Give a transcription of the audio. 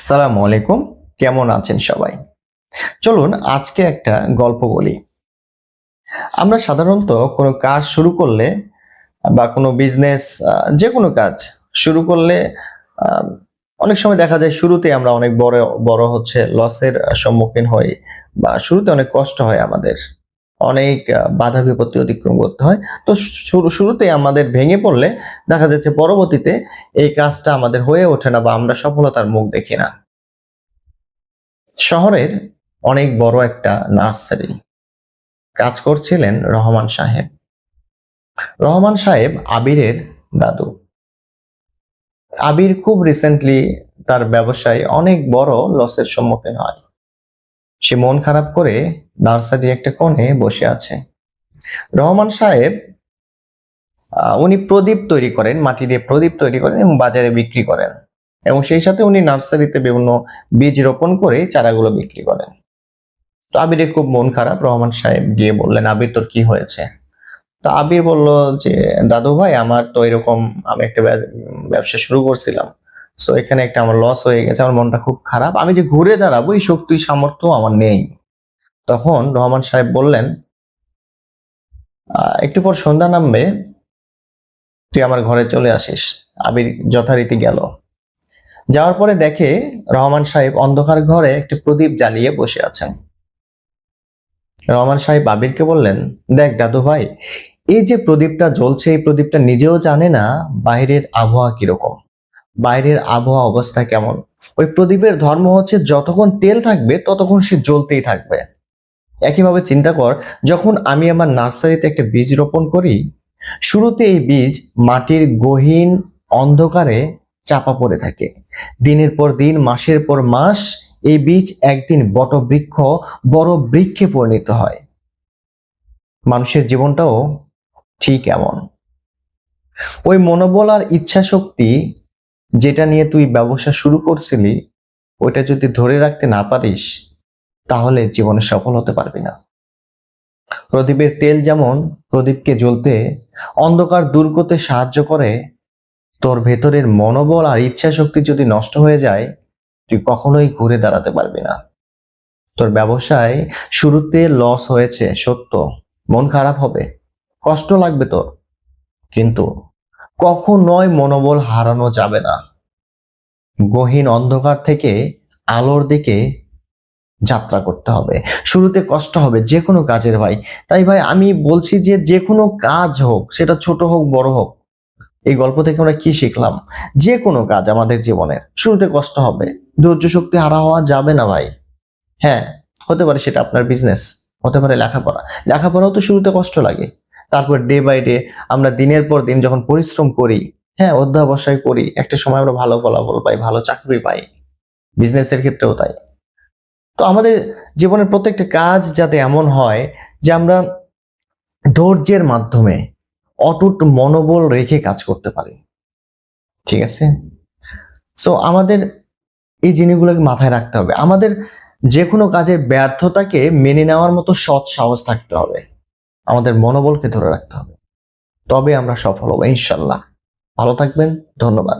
সালামু আলাইকুম। কেমন আছেন সবাই? চলুন আজকে একটা গল্প বলি। আমরা সাধারণত কোনো কাজ শুরু করলে বা কোনো বিজনেস যেকোনো কাজ শুরু করলে আ অনেক সময় দেখা যায় শুরুতে আমরা অনেক বড় হচ্ছে লসের সম্মুখীন হই বা শুরুতে অনেক কষ্ট হয় আমাদের। অনেক বাধা বিপত্তি অতিক্রম করতে হয়। তো শুরুতে আমাদের ভেঙে পড়লে দেখা যাচ্ছে পরবর্তীতে এই কাজটা আমাদের হয়ে ওঠে না বা আমরা সফলতার মুখ দেখি না। শহরের অনেক বড় একটা নার্সারি কাজ করছিলেন রহমান সাহেব। রহমান সাহেব আবিরের দাদু। আবির খুব রিসেন্টলি তার ব্যবসায় অনেক বড় লসের সম্মুখীন হয়। সে মন খারাপ করে নার্সারি একটা কোণে বসে আছে। রহমান সাহেব উনি প্রদীপ তৈরি করেন, মাটি দিয়ে প্রদীপ তৈরি করেন এবং বাজারে বিক্রি করেন, এবং সেই সাথে উনি নার্সারিতে বিভিন্ন বীজ রোপণ করে চারাগুলো বিক্রি করেন। তো আবিরের খুব মন খারাপ। রহমান সাহেব গিয়ে বললেন, আবির তোর কি হয়েছে? তো আবির বলল যে, দাদু ভাই আমার তো এরকম, আমি একটা ব্যবসা শুরু করছিলাম, সো এখানে একটা আমার লস হয়ে গেছে, আমার মনটা খুব খারাপ, আমি যে ঘুরে দাঁড়াবো এই শক্তি সামর্থ্য আমার নেই। তখন রহমান সাহেব বললেন, একটু পর সন্ধ্যা নামবে, তুই আমার ঘরে চলে আসিস। আবির যথারীতি গেল। যাওয়ার পরে দেখে রহমান সাহেব অন্ধকার ঘরে একটি প্রদীপ জ্বালিয়ে বসে আছেন। রহমান সাহেব আবিরকে বললেন, দেখ দাদু ভাই, এই যে প্রদীপটা জ্বলছে এই প্রদীপটা নিজেও জানে না বাইরের আবহাওয়া কিরকম, বাইরের আবহাওয়া অবস্থা কেমন। ওই প্রদীপের ধর্ম হচ্ছে যতক্ষণ তেল থাকবে ততক্ষণ সে জ্বলতেই থাকবে। একইভাবে চিন্তা কর, যখন আমি আমার নার্সারিতে একটা বীজ রোপণ করি, শুরুতে এই বীজ মাটির গহীন অন্ধকারে চাপা পড়ে থাকে। দিনের পর দিন, মাসের পর মাস এই বীজ একদিন বটবৃক্ষ, বড় বৃক্ষে পরিণত হয়। মানুষের জীবনটাও ঠিক এমন। ওই মনোবল আর ইচ্ছা শক্তি যেটা নিয়ে তুই ব্যবসা শুরু করছিলি, ওইটা যদি ধরে রাখতে না পারিস তাহলে জীবনে সফল হতে পারবি না। প্রদীপের তেল যেমন প্রদীপকে জ্বলতে, অন্ধকার দূর করতে সাহায্য করে, তোর ভেতরের মনোবল আর ইচ্ছা শক্তি যদি নষ্ট হয়ে যায়, তুই কখনোই ঘুরে দাঁড়াতে পারবি না। তোর ব্যবসায় শুরুতে লস হয়েছে সত্য, মন খারাপ হবে, কষ্ট লাগবে তোর, কিন্তু কখনোই মনোবল হারানো যাবে না। গহীন অন্ধকার থেকে আলোর দিকে যাত্রা করতে হবে। শুরুতে কষ্ট হবে যে কোনো কাজের ভাই। তাই ভাই আমি বলছি যে যে কোনো কাজ হোক, সেটা ছোট হোক বড় হোক, এই গল্প থেকে আমরা কি শিখলাম? যে কোনো কাজ আমাদের জীবনের শুরুতে কষ্ট হবে, ধৈর্য শক্তি হারা হওয়া যাবে না ভাই। হ্যাঁ, হতে পারে সেটা আপনার বিজনেস, হতে পারে লেখাপড়া। লেখাপড়াও তো শুরুতে কষ্ট লাগে। তারপর ডে বাই ডে আমরা দিনের পর দিন যখন পরিশ্রম করি, হ্যাঁ অধ্যবসায় করি, একটা সময় আমরা ভালো ফলাফল পাই, ভালো চাকরি পাই। বিজনেসের ক্ষেত্রেও তাই। তো আমাদের জীবনের প্রত্যেকটা কাজ যাতে এমন হয় যে আমরা ধৈর্যের মাধ্যমে অটুট মনোবল রেখে কাজ করতে পারি। ঠিক আছে? সো আমাদের এই জিনিসগুলোকে মাথায় রাখতে হবে। আমাদের যে কোনো কাজের ব্যর্থতাকে মেনে নেওয়ার মতো সৎ সাহস থাকতে হবে। আমাদের মনোবলকে ধরে রাখতে হবে। তবে আমরা সফল হব ইনশাল্লাহ। ভালো থাকবেন। ধন্যবাদ।